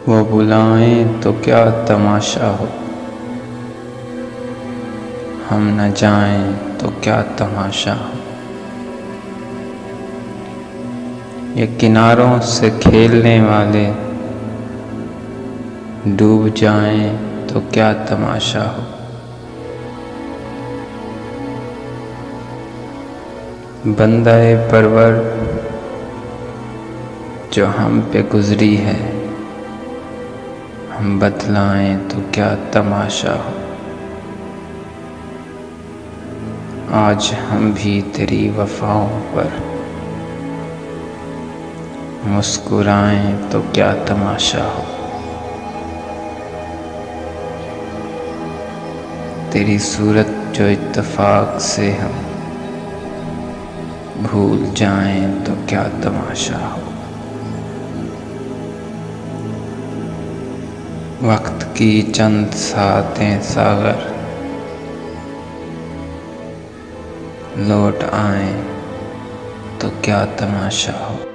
वो बुलाएं तो क्या तमाशा हो, हम न जाएं तो क्या तमाशा हो। ये किनारों से खेलने वाले डूब जाएं तो क्या तमाशा हो। बंदाए परवर जो हम पे गुजरी है, हम बतलाएं तो क्या तमाशा हो। आज हम भी तेरी वफाओं पर मुस्कुराएं तो क्या तमाशा हो। तेरी सूरत जो इत्तेफाक से हम भूल जाएं तो क्या तमाशा हो। वक्त की चंद सातें सागर लौट आएं तो क्या तमाशा हो।